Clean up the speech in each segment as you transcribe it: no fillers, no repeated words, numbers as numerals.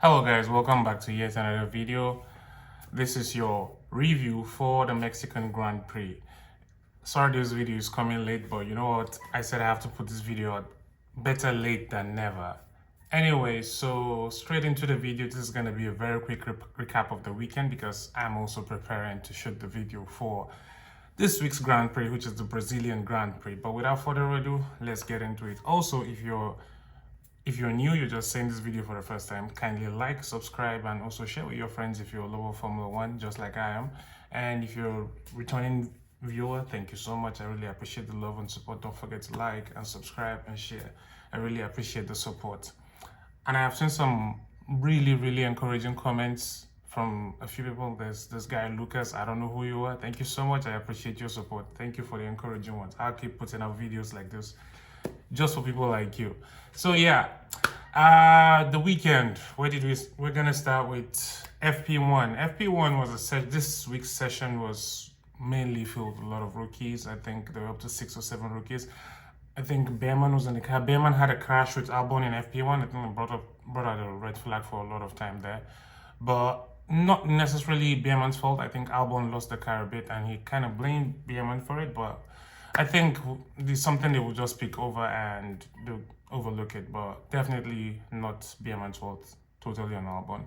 Hello guys, welcome back to yet another video. This is your review for the Mexican Grand Prix. Sorry this video is coming late, but you know what? I said I have to put this video out. Better late than never. Anyway, so straight into the video. This is going to be a very quick recap of the weekend because I'm also preparing to shoot the video for this week's Grand Prix, which is the Brazilian Grand Prix. But without further ado, let's get into it. Also, if you're new, you're just seeing this video for the first time, kindly like, subscribe, and also share with your friends if you're a lover of Formula One, just like I am. And if you're a returning viewer, thank you so much. I really appreciate the love and support. Don't forget to like and subscribe and share. I really appreciate the support. And I have seen some really encouraging comments from a few people. There's this guy, Lucas. I don't know who you are. Thank you so much. I appreciate your support. Thank you for the encouraging ones. I'll keep putting out videos like this just for people like you. So yeah, the weekend. We're gonna start with FP1. FP1 was this week's session was mainly filled with a lot of rookies. I think there were up to 6 or 7 rookies. I think Behrman was in the car. Behrman had a crash with Albon in FP1. I think it brought out a red flag for a lot of time there, but not necessarily Behrman's fault. I think Albon lost the car a bit, and he kind of blamed Behrman for it, but I think there's something they will just pick over and they'll overlook it, but definitely not Behrman's fault, totally on Albon.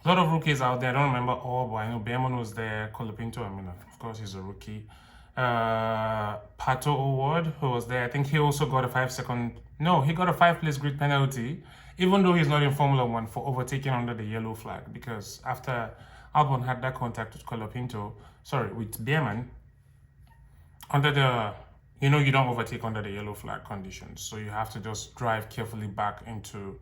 A lot of rookies out there. I don't remember all, but I know Behrman was there. Colapinto, I mean, of course, he's a rookie. Pato O'Ward, who was there. I think he also got a 5-second. No, he got a 5-place grid penalty, even though he's not in Formula One, for overtaking under the yellow flag. Because after Albon had that contact with with Behrman, under the, you don't overtake under the yellow flag conditions. So you have to just drive carefully back into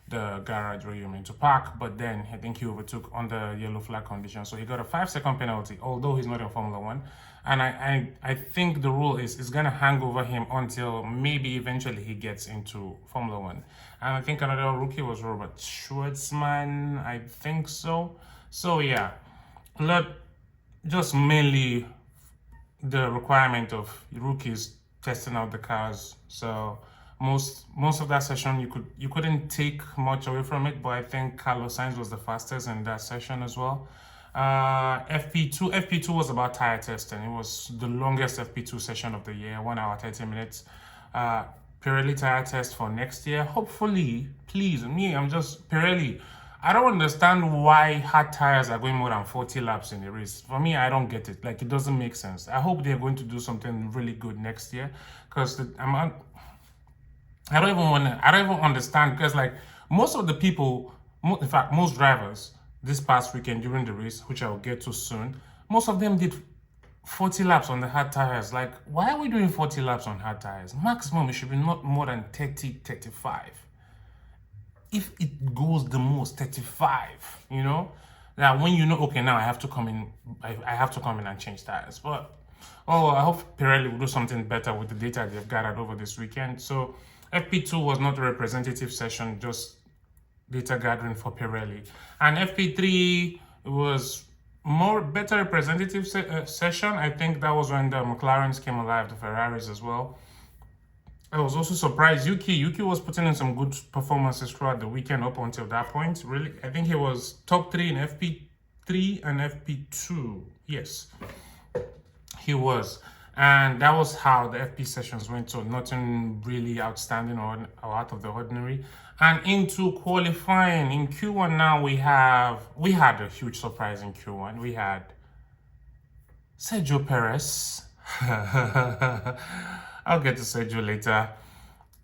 the garage where you're meant to park. But then I think he overtook under yellow flag conditions. So he got a 5-second penalty, although he's not in Formula One. And I think the rule is it's going to hang over him until maybe eventually he gets into Formula One. And I think another rookie was Robert Schwartzman. I think so. So yeah, just mainly the requirement of rookies testing out the cars. So most of that session you couldn't take much away from it, but I think Carlos Sainz was the fastest in that session as well. FP2 was about tire testing. It was the longest FP2 session of the year, 1 hour 30 minutes. Pirelli tire test for next year. Hopefully, please, I'm just Pirelli. I don't understand why hard tires are going more than 40 laps in a race. For me, I don't get it. Like, it doesn't make sense. I hope they're going to do something really good next year, because I don't even understand, because like most of the people, in fact, most drivers this past weekend during the race, which I'll get to soon, most of them did 40 laps on the hard tires. Like, why are we doing 40 laps on hard tires? Maximum, it should be not more than 30, 35. If it goes the most 35, that when okay, now I have to come in, I have to come in and change tires. But I hope Pirelli will do something better with the data they've gathered over this weekend. So FP2 was not a representative session, just data gathering for Pirelli. And FP3 was better representative session. I think that was when the McLarens came alive, the Ferraris as well. I was also surprised. Yuki was putting in some good performances throughout the weekend up until that point. Really, I think he was top 3 in FP3 and FP2. Yes, he was. And that was how the FP sessions went. So nothing really outstanding or out of the ordinary. And into qualifying in Q1 now, we had a huge surprise in Q1. We had Sergio Perez. I'll get to Sergio later.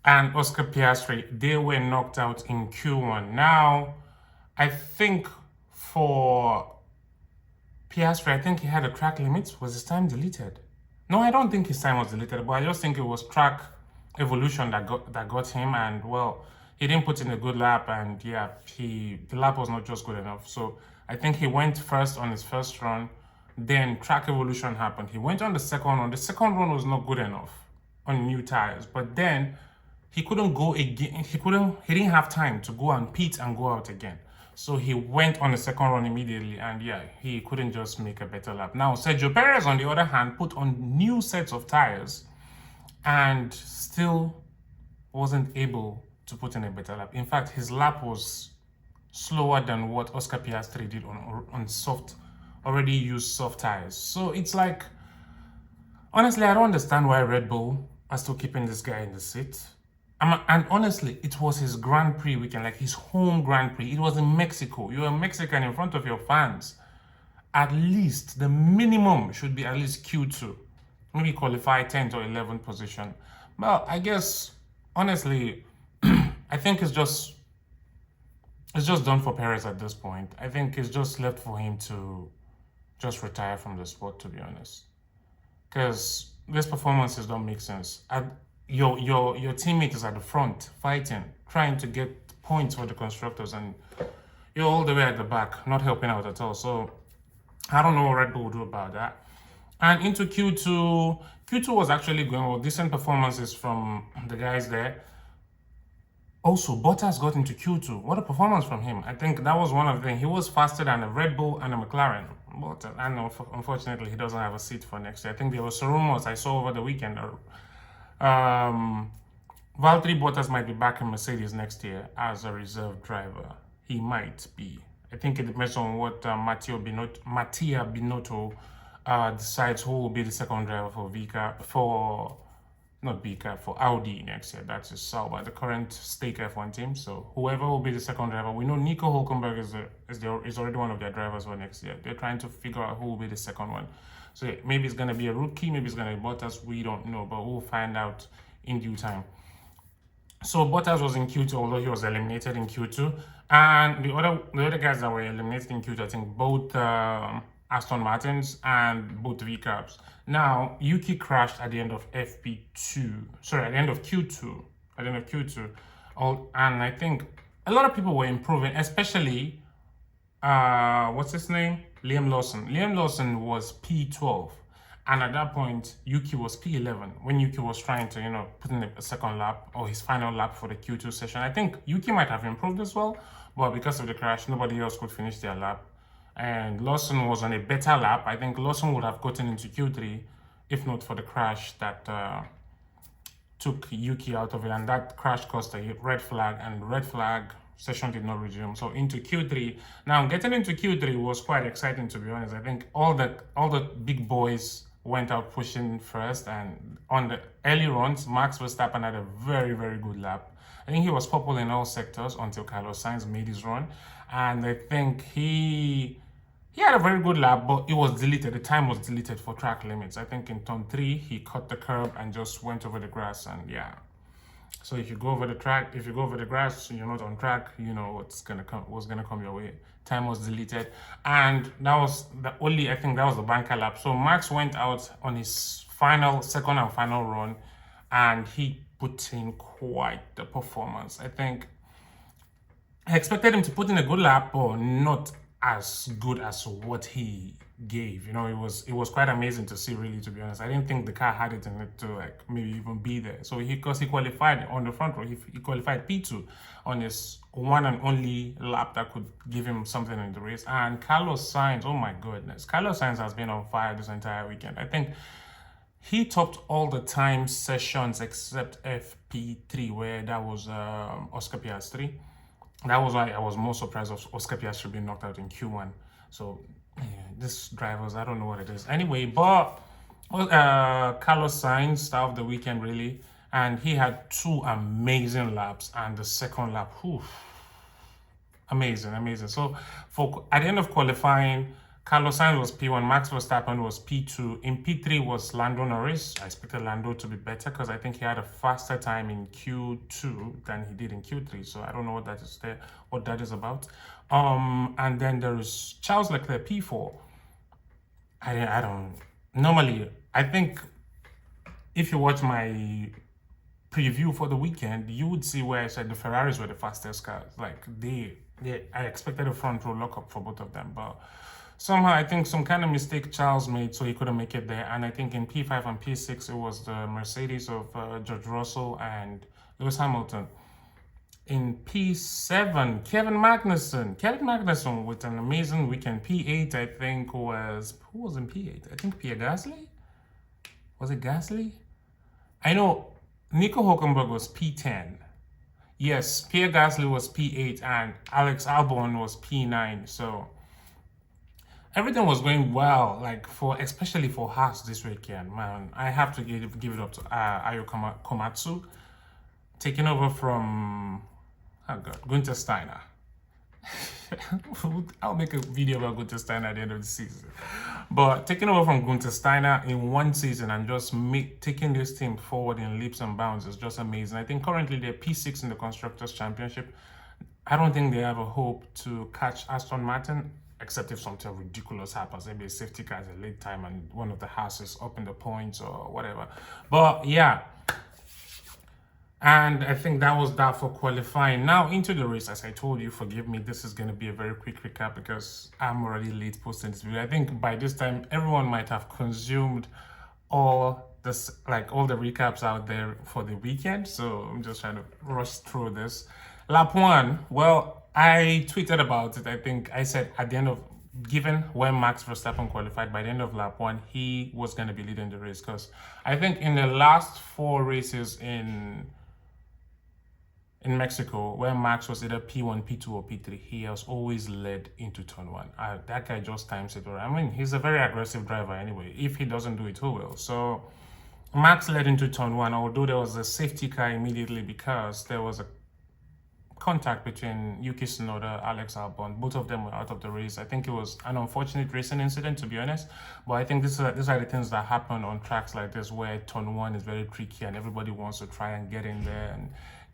And Oscar Piastri, they were knocked out in Q1. Now, I think for Piastri, I think he had a track limit. Was his time deleted? No, I don't think his time was deleted, but I just think it was track evolution that got him. And well, he didn't put in a good lap, and yeah, the lap was not just good enough. So I think he went first on his first run. Then track evolution happened. He went on the second run. The second run was not good enough on new tires, but then he couldn't go again. He didn't have time to go and pit and go out again. So he went on the second run immediately, and yeah, he couldn't just make a better lap. Now, Sergio Perez, on the other hand, put on new sets of tires and still wasn't able to put in a better lap. In fact, his lap was slower than what Oscar Piastri did on already used soft tires. So it's like, honestly, I don't understand why Red Bull are still keeping this guy in the seat. And honestly, it was his Grand Prix weekend, like his home Grand Prix. It was in Mexico. You're a Mexican in front of your fans. At least the minimum should be at least Q2, maybe qualify 10th or 11th position. Well, I guess honestly, I think it's just done for Perez at this point. I think it's just left for him to just retire from the sport, to be honest, because these performances don't make sense. Your teammate is at the front fighting, trying to get points for the constructors, and you're all the way at the back, not helping out at all. So I don't know what Red Bull will do about that. And into Q2, Q2 was actually going well, decent performances from the guys there. Also, Bottas got into Q2. What a performance from him. I think that was one of the things. He was faster than a Red Bull and a McLaren. But and unfortunately, he doesn't have a seat for next year. I think there was rumors I saw over the weekend. Valtteri Bottas might be back in Mercedes next year as a reserve driver. He might be. I think it depends on what Mattia Binotto decides who will be the second driver for Audi next year. That's just Sauber, the current stake F1 team. So whoever will be the second driver, we know Nico Hülkenberg is already one of their drivers for next year. They're trying to figure out who will be the second one. So yeah, maybe it's gonna be a rookie, maybe it's gonna be Bottas. We don't know, but we'll find out in due time. So Bottas was in Q2, although he was eliminated in Q2, and the other guys that were eliminated in Q2, I think both Aston Martins and both V-Cabs. Now Yuki crashed at the end of FP2. Sorry, at the end of Q2. At the end of Q2, and I think a lot of people were improving, especially what's his name? Liam Lawson. Liam Lawson was P12. And at that point, Yuki was P11 when Yuki was trying to, put in a second lap or his final lap for the Q2 session. I think Yuki might have improved as well, but because of the crash, nobody else could finish their lap. And Lawson was on a better lap. I think Lawson would have gotten into Q3 if not for the crash that took Yuki out of it. And that crash caused a red flag, and red flag session did not resume. So into Q3. Now getting into Q3 was quite exciting, to be honest. I think all the big boys went out pushing first, and on the early runs, Max Verstappen had a very, very good lap. I think he was popular in all sectors until Carlos Sainz made his run, and I think he had a very good lap, but it was deleted. The time was deleted for track limits. I think in turn 3 he cut the curb and just went over the grass, and yeah. So if you go over the grass, you're not on track, you know what's gonna come your way. Time was deleted, and that was I think that was the banker lap. So Max went out on his second and final run, and he put in quite the performance. I think I expected him to put in a good lap, but not as good as what he gave. It was quite amazing to see, really, to be honest. I didn't think the car had it in it to maybe even be there. So because he qualified on the front row, he qualified P2 on his one and only lap that could give him something in the race. And Carlos Sainz, oh my goodness, Carlos Sainz has been on fire this entire weekend. I think he topped all the time sessions except FP3, where that was Oscar Piastri. That was why I was more surprised of Oscar Piastri being knocked out in Q1. So yeah, these drivers, I don't know what it is. Anyway, but Carlos Sainz star of the weekend, really, and he had 2 amazing laps, and the second lap, amazing. So at the end of qualifying, Carlos Sainz was P1, Max Verstappen was P2. In P3 was Lando Norris. I expected Lando to be better because I think he had a faster time in Q2 than he did in Q3. So I don't know what that is about. And then there is Charles Leclerc, P4. I don't normally. I think if you watch my preview for the weekend, you would see where I said the Ferraris were the fastest cars. Like I expected a front row lockup for both of them, but somehow I think some kind of mistake Charles made, so he couldn't make it there. And I think in P5 and P6 it was the Mercedes of George Russell and Lewis Hamilton. In P7, Kevin Magnussen with an amazing weekend. P8, I think, who was in P8? I think Pierre Gasly? Was it Gasly? I know Nico Hülkenberg was P10. Yes, Pierre Gasly was P8 and Alex Albon was P9. So everything was going well, like for especially for Haas this weekend, man. I have to give it up to Ayo Komatsu, taking over from oh God, Gunther Steiner. I'll make a video about Gunther Steiner at the end of the season. But taking over from Gunther Steiner in one season and just taking this team forward in leaps and bounds is just amazing. I think currently they're P6 in the Constructors' Championship. I don't think they have a hope to catch Aston Martin, except if something ridiculous happens. Maybe a safety car at a late time and one of the houses up in the points or whatever. But yeah. And I think that was that for qualifying. Now into the race, as I told you, forgive me, this is going to be a very quick recap because I'm already late posting this video. I think by this time, everyone might have consumed all this, like all the recaps out there for the weekend. So I'm just trying to rush through this. Lap 1, well, I tweeted about it. I think I said at the end of, given when Max Verstappen qualified, by the end of lap 1, he was going to be leading the race. Because I think in the last 4 races in Mexico, where Max was either P1, P2, or P3, he has always led into turn 1. That guy just times it. I mean, he's a very aggressive driver anyway. If he doesn't do it, who will? So Max led into turn 1, although there was a safety car immediately because there was a contact between Yuki Tsunoda, Alex Albon. Both of them were out of the race. I think it was an unfortunate racing incident, to be honest. But I think these are the things that happen on tracks like this, where turn 1 is very tricky and everybody wants to try and get in there and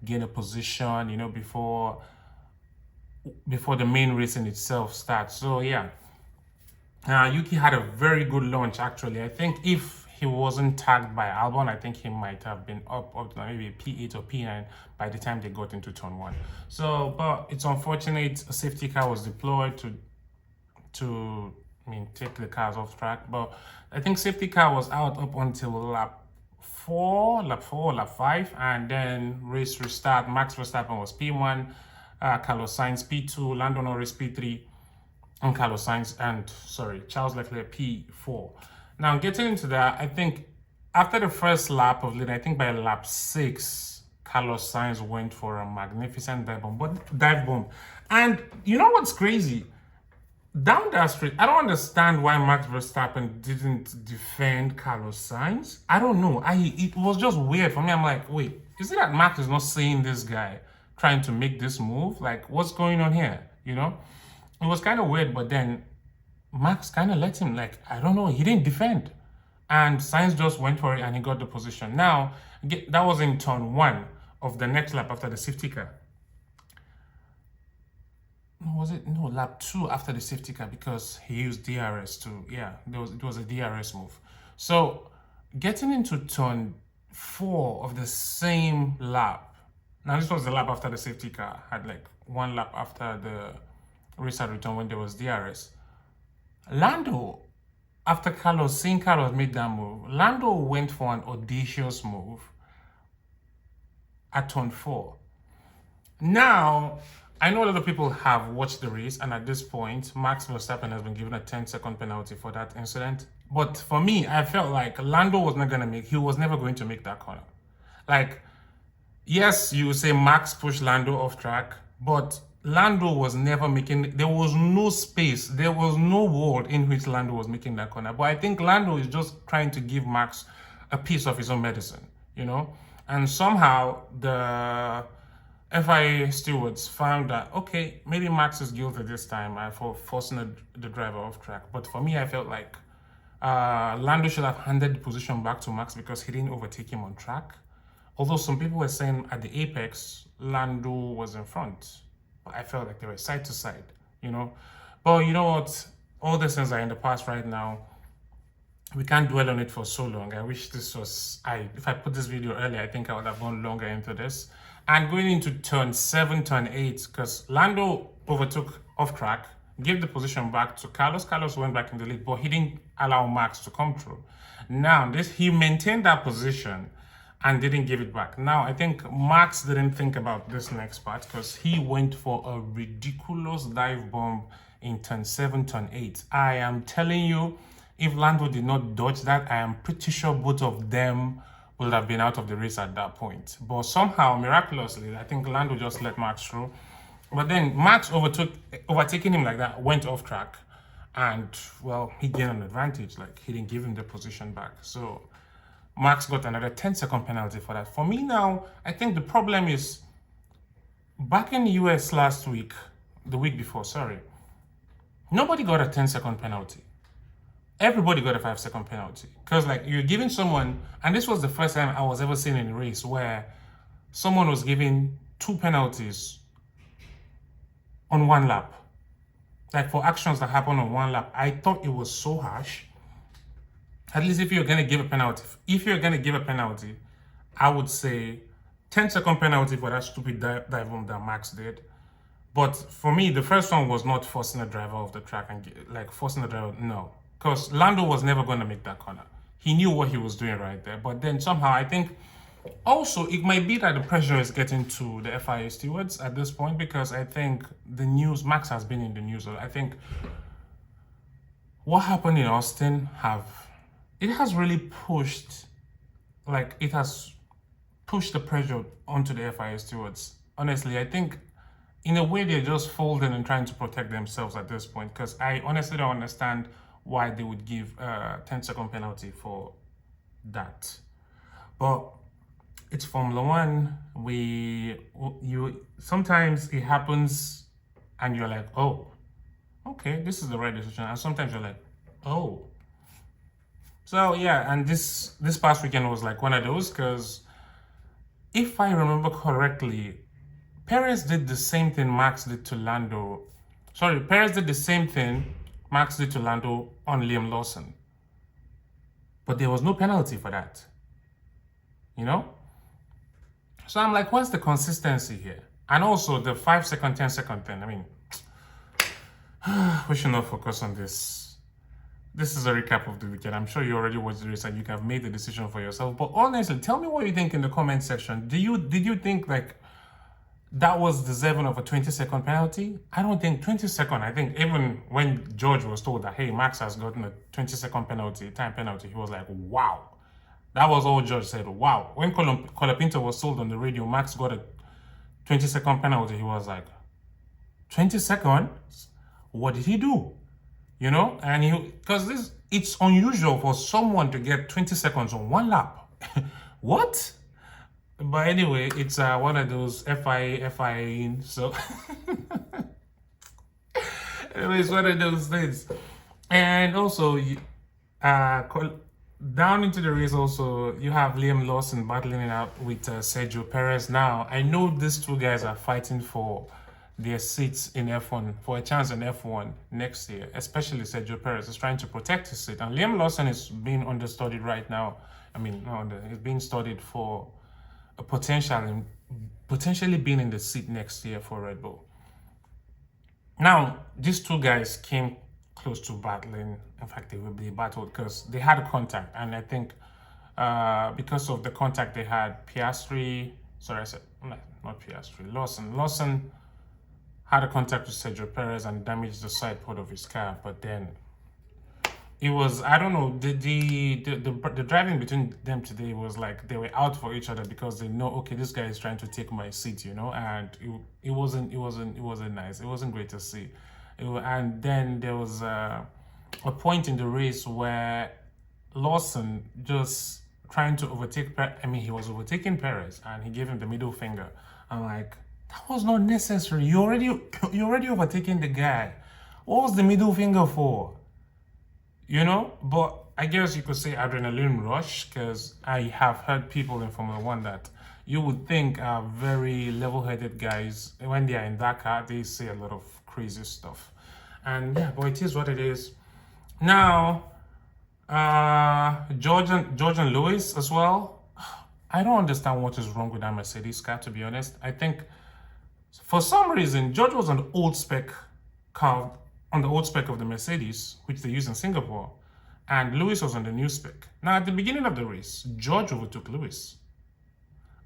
gain a position, you know, before the main racing itself starts. So yeah, Yuki had a very good launch actually. I think if he wasn't tagged by Albon, I think he might have been up to maybe P8 or P9 by the time they got into turn 1. So, but it's unfortunate a safety car was deployed to take the cars off track. But I think safety car was out up until lap 5, and then race restart. Max Verstappen was P1, Carlos Sainz P2, Lando Norris P3, and Charles Leclerc P4. Now getting into that, I think after the first lap of lead, I think by lap 6, Carlos Sainz went for a magnificent dive bomb. And you know what's crazy? Down that street, I don't understand why Max Verstappen didn't defend Carlos Sainz. I don't know. It was just weird for me. I'm like, wait, is it that Max is not seeing this guy trying to make this move? Like, what's going on here? You know? It was kind of weird, but then Max kind of let him, like, I don't know, he didn't defend. And Sainz just went for it and he got the position. Now, that was in turn 1 of the next lap after the safety car. Lap 2 after the safety car, because he used DRS to, it was a DRS move. So getting into turn 4 of the same lap, now this was the lap after the safety car, had like 1 lap after the restart return when there was DRS. Lando, after seeing Carlos make that move, Lando went for an audacious move at turn 4. Now, I know a lot of people have watched the race, and at this point, Max Verstappen has been given a 10-second penalty for that incident. But for me, I felt like Lando was never going to make that corner. Like, yes, you say Max pushed Lando off track, but Lando was never making, there was no space, there was no world in which Lando was making that corner. But I think Lando is just trying to give Max a piece of his own medicine, you know? And somehow the FIA stewards found that, okay, maybe Max is guilty this time for forcing the driver off track. But for me, I felt like Lando should have handed the position back to Max because he didn't overtake him on track. Although some people were saying at the apex, Lando was in front. But I felt like they were side to side, you know. But you know what? All these things are in the past right now. We can't dwell on it for so long. I wish this was, if I put this video earlier, I think I would have gone longer into this. And going into turn 7, turn 8, because Lando overtook off track, gave the position back to Carlos. Carlos went back in the lead, but he didn't allow Max to come through. Now, he maintained that position and didn't give it back. Now, I think Max didn't think about this next part because he went for a ridiculous dive bomb in turn 7, turn 8. I am telling you, if Lando did not dodge that, I am pretty sure both of them would have been out of the race at that point. But somehow, miraculously, I think Lando just let Max through. But then Max overtaking him like that, went off track. And, well, he gained an advantage. Like, he didn't give him the position back. So Max got another 10-second penalty for that. For me now, I think the problem is, back in the US last week, the week before, sorry, nobody got a 10-second penalty. Everybody got a 5-second penalty. Because, like, you're giving someone, and this was the first time I was ever seen in a race where someone was giving 2 penalties on 1 lap. Like, for actions that happen on 1 lap. I thought it was so harsh. At least if you're going to give a penalty, I would say 10-second penalty for that stupid dive that Max did. But for me, the first one was not forcing a driver off the track and forcing the driver, no. Because Lando was never going to make that corner. He knew what he was doing right there. But then somehow I think also it might be that the pressure is getting to the FIA stewards at this point, because I think the news, Max has been in the news. I think what happened in Austin has really pushed, it has pushed the pressure onto the FIA stewards. Honestly, I think in a way they're just folding and trying to protect themselves at this point, because I honestly don't understand why they would give a 10-second penalty for that. But it's Formula One. Sometimes it happens and you're like, oh, okay, this is the right decision. And sometimes you're like, oh. So yeah, and this past weekend was like one of those, because if I remember correctly, Perez did the same thing Max did to Lando. Sorry, Perez did the same thing Max did to Lando on Liam Lawson. But there was no penalty for that. You know? So I'm like, what's the consistency here? And also the 5-second, 10-second thing. I mean, we should not focus on this. This is a recap of the weekend. I'm sure you already watched the race and you have made the decision for yourself. But honestly, tell me what you think in the comment section. Did you think that was deserving of a 20-second penalty? I don't think 20-second. I think even when George was told that, hey, Max has gotten a 20-second penalty, time penalty, he was like, wow. That was all George said, wow. When Colapinto was told on the radio, Max got a 20-second penalty, he was like, 20 seconds? What did he do? You know? And because it's unusual for someone to get 20 seconds on 1 lap. What? But anyway, it's one of those FIA, so anyway, it's one of those things. And also, down into the race also, you have Liam Lawson battling it out with Sergio Perez. Now, I know these two guys are fighting for their seats in F1, for a chance in F1 next year, especially Sergio Perez is trying to protect his seat. And Liam Lawson is being understudied right now. I mean, he's being studied for a potentially being in the seat next year for Red Bull. Now, these two guys came close to battling. In fact, they will be battled because they had a contact. And I think because of the contact they had, Lawson had a contact with Sergio Perez and damaged the side pod of his car. But then it was, I don't know, the driving between them today was like they were out for each other because they know, okay, this guy is trying to take my seat, you know, and it wasn't nice. It wasn't great to see. And then there was a point in the race where Lawson just trying to overtake, he was overtaking Perez and he gave him the middle finger. I'm like, that was not necessary. You already overtaking the guy. What was the middle finger for? You know, but I guess you could say adrenaline rush, because I have heard people in Formula One that you would think are very level-headed guys. When they are in that car, they say a lot of crazy stuff. And yeah, but it is what it is. Now, George and Lewis as well. I don't understand what is wrong with that Mercedes car, to be honest. I think for some reason, George was on the old spec car, on the old spec of the Mercedes, which they use in Singapore, and Lewis was on the new spec. Now, at the beginning of the race, George overtook Lewis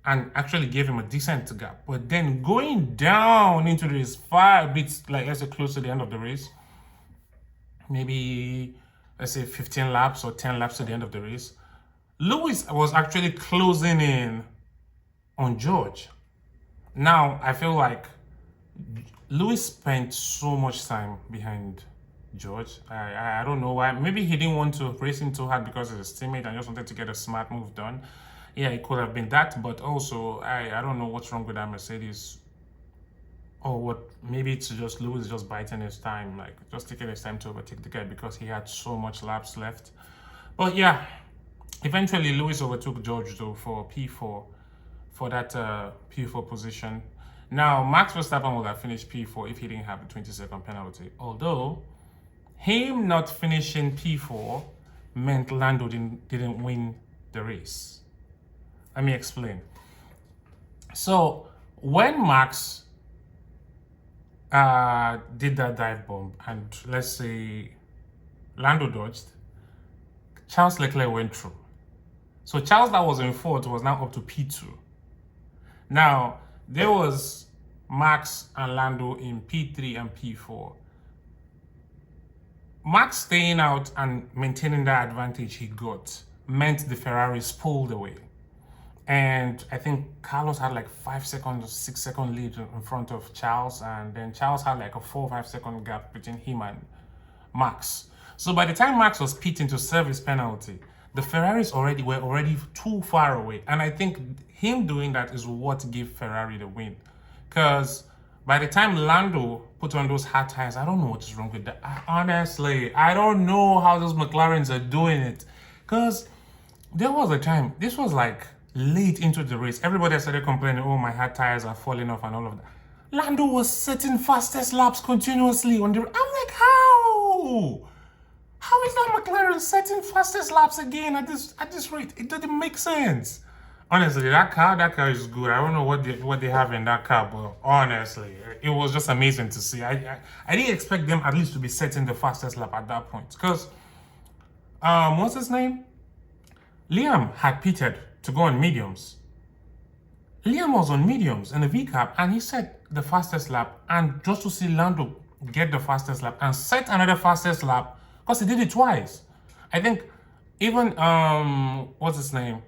and actually gave him a decent gap. But then going down into the race, far a bit, let's say close to the end of the race, maybe, let's say 15 laps or 10 laps to the end of the race, Lewis was actually closing in on George. Now, I feel like Lewis spent so much time behind George. I don't know why. Maybe he didn't want to race him too hard because of his teammate and just wanted to get a smart move done. Yeah, it could have been that, but also I don't know what's wrong with that Mercedes. Or what, maybe it's just Lewis just biting his time, like just taking his time to overtake the guy because he had so much laps left. But yeah, eventually Lewis overtook George though for P4 for that P4 position. Now Max Verstappen would have finished P4 if he didn't have the 20-second penalty. Although him not finishing P4 meant Lando didn't win the race. Let me explain. So when Max did that dive bomb and let's say Lando dodged, Charles Leclerc went through. So Charles that was in fourth was now up to P2. Now there was Max and Lando in P3 and P4. Max staying out and maintaining that advantage he got meant the Ferraris pulled away. And I think Carlos had like 5 seconds, 6 second lead in front of Charles, and then Charles had like a 4 or 5 second gap between him and Max. So by the time Max was pitting to serve his penalty, the Ferraris were already too far away. And I think him doing that is what gave Ferrari the win. Because by the time Lando put on those hard tires, I don't know what is wrong with that. Honestly, I don't know how those McLarens are doing it. Because there was a time, this was like late into the race, everybody started complaining, oh, my hard tires are falling off and all of that. Lando was setting fastest laps continuously on the... I'm like, how? How is that McLaren setting fastest laps again at this rate? It doesn't make sense. Honestly, that car is good. I don't know what they have in that car, but honestly, it was just amazing to see. I didn't expect them at least to be setting the fastest lap at that point. Because, what's his name? Liam had pitted to go on mediums. Liam was on mediums in the VCAP and he set the fastest lap, and just to see Lando get the fastest lap and set another fastest lap because he did it twice. I think even what's his name?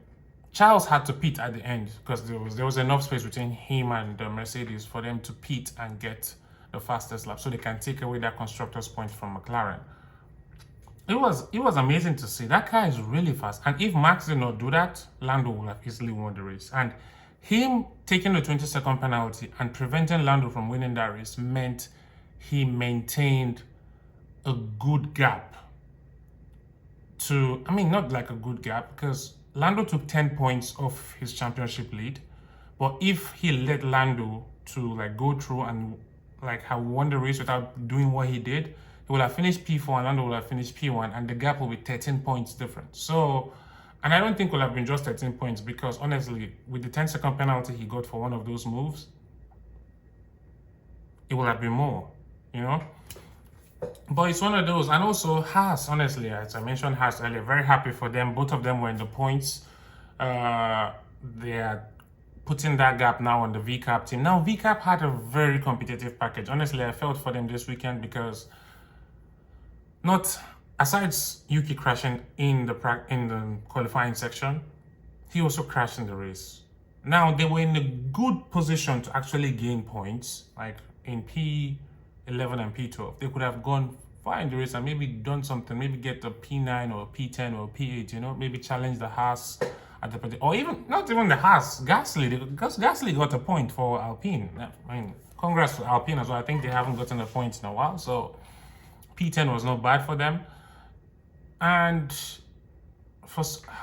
Charles had to pit at the end because there was enough space between him and the Mercedes for them to pit and get the fastest lap so they can take away that constructor's point from McLaren. It was amazing to see. That car is really fast. And if Max did not do that, Lando would have easily won the race. And him taking the 20-second penalty and preventing Lando from winning that race meant he maintained a good gap to, I mean, not like a good gap, because Lando took 10 points off his championship lead. But if he let Lando to like go through and like have won the race without doing what he did, he will have finished P4 and Lando will have finished P1, and the gap will be 13 points different. So, and I don't think it will have been just 13 points because honestly, with the 10-second penalty he got for one of those moves, it will have been more, you know? But it's one of those. And also Haas, honestly, as I mentioned Haas earlier, very happy for them. Both of them were in the points. They are putting that gap now on the VCAP team. Now, VCAP had a very competitive package. Honestly, I felt for them this weekend because not aside Yuki crashing in the qualifying section, he also crashed in the race. Now they were in a good position to actually gain points, like in P11 and P12. They could have gone far in the race and maybe done something, maybe get a P9 or a P10 or a P8, you know, maybe challenge the Haas at the, or even not even the Haas, Gasly, because Gasly got a point for Alpine. I mean, congrats to Alpine as well. I think they haven't gotten a point in a while, so P10 was not bad for them. And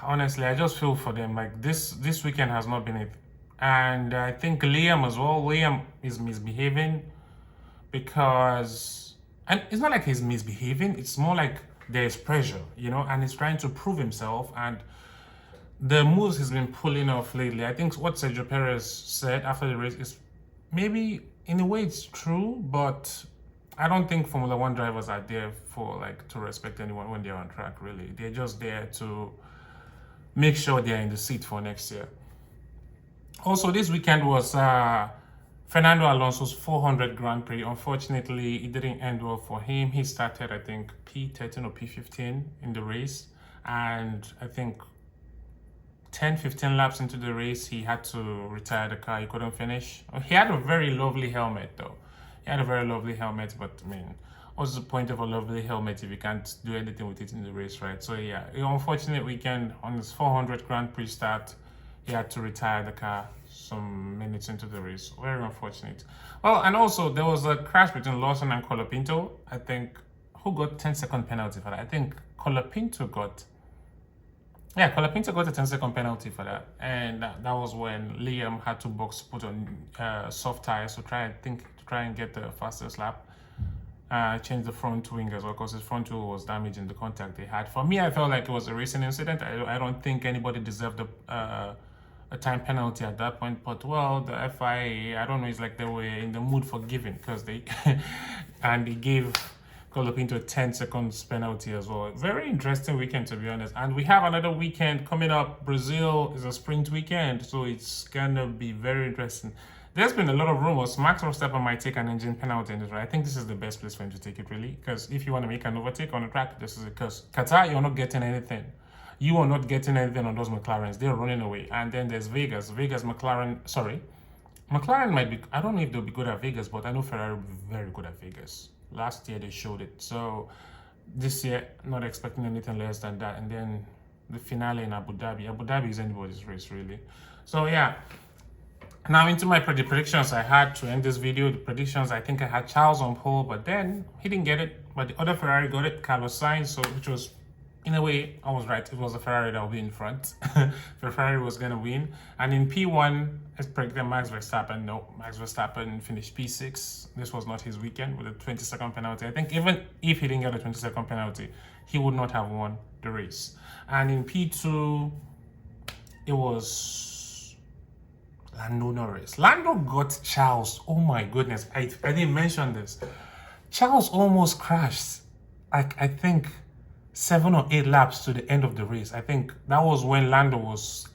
honestly, I just feel for them. Like this weekend has not been it. And I think Liam as well. Liam is misbehaving because, and it's not like he's misbehaving. It's more like there's pressure, you know, and he's trying to prove himself. And the moves he's been pulling off lately, I think what Sergio Perez said after the race is maybe in a way it's true, but I don't think Formula One drivers are there for like to respect anyone when they're on track, really. They're just there to make sure they're in the seat for next year. Also, this weekend was Fernando Alonso's 400 Grand Prix. Unfortunately, it didn't end well for him. He started, I think, P13 or P15 in the race. And I think 10-15 laps into the race, he had to retire the car. He couldn't finish. He had a very lovely helmet, though. He had a very lovely helmet, but I mean, what's the point of a lovely helmet if you can't do anything with it in the race, right? So yeah, an unfortunate weekend on his 400 Grand Prix start. He had to retire the car some minutes into the race. Very unfortunate. Well, and also there was a crash between Lawson and Colapinto. I think who got 10-second penalty for that? I think Colapinto got. Yeah, Colapinto got a 10-second penalty for that, and that was when Liam had to put on soft tires to try and get the fastest lap. Change the front wing as well because his front wheel was damaged in the contact they had. For me, I felt like it was a racing incident. I don't think anybody deserved a time penalty at that point. But well, the FIA, I don't know, it's like they were in the mood for giving because they and they gave Colapinto a 10 seconds penalty as well. Very interesting weekend, to be honest. And we have another weekend coming up. Brazil is a sprint weekend, so it's gonna be very interesting. There's been a lot of rumors. Max Verstappen might take an engine penalty in this, right? I think this is the best place for him to take it, really. Because if you want to make an overtake on the track, this is it. Because Qatar, you're not getting anything. You are not getting anything on those McLarens. They're running away. And then there's Vegas. McLaren might be, I don't know if they'll be good at Vegas, but I know Ferrari will be very good at Vegas. Last year, they showed it. So this year, not expecting anything less than that. And then the finale in Abu Dhabi. Abu Dhabi is anybody's race, really. So, yeah. Now into my predictions I had to end this video. The predictions, I think I had Charles on pole, but then he didn't get it. But the other Ferrari got it, Carlos Sainz, so which was, in a way, I was right. It was the Ferrari that would be in front. The Ferrari was going to win. And in P1, I predicted Max Verstappen. No, Max Verstappen finished P6. This was not his weekend with a 20-second penalty. I think even if he didn't get a 20-second penalty, he would not have won the race. And in P2, it was Lando Norris. Lando got Charles. Oh my goodness. I didn't mention this. Charles almost crashed. I think 7 or 8 laps to the end of the race. I think that was when Lando was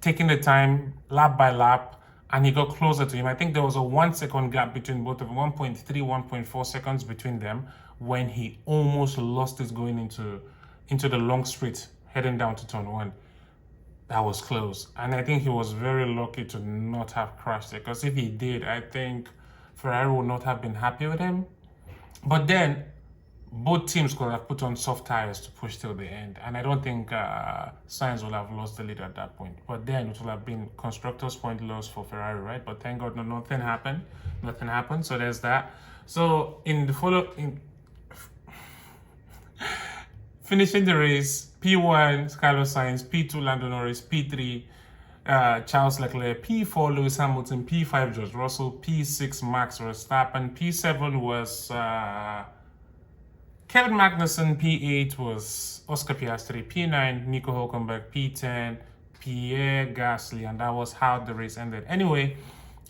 taking the time lap by lap and he got closer to him. I think there was a 1 second gap between both of them, 1.3, 1.4 seconds between them when he almost lost it going into the long straight heading down to turn 1. That was close. And I think he was very lucky to not have crashed it. Because if he did, I think Ferrari would not have been happy with him. But then, both teams could have put on soft tires to push till the end. And I don't think Sainz would have lost the lead at that point. But then it would have been constructors' point loss for Ferrari, right? But thank God nothing happened. Nothing happened. So there's that. So in the finishing the race, P1, Carlos Sainz, P2, Lando Norris, P3, Charles Leclerc, P4, Lewis Hamilton, P5, George Russell, P6, Max Verstappen, P7 was Kevin Magnussen, P8 was Oscar Piastri, P9, Nico Hülkenberg, P10, Pierre Gasly, and that was how the race ended. Anyway,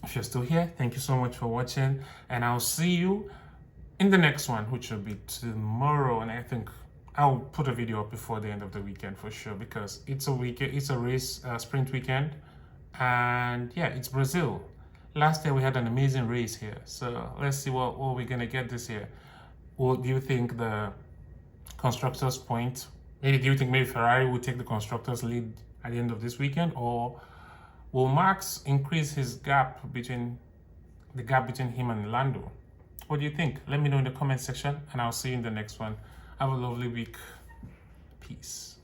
if you're still here, thank you so much for watching, and I'll see you in the next one, which will be tomorrow, and I think I'll put a video up before the end of the weekend for sure because it's a weekend, it's a race, sprint weekend, and yeah, it's Brazil. Last year we had an amazing race here, so let's see what we're gonna get this year. Or do you think the constructors' point? Maybe do you think maybe Ferrari will take the constructors' lead at the end of this weekend, or will Max increase his gap between him and Lando? What do you think? Let me know in the comment section, and I'll see you in the next one. Have a lovely week. Peace.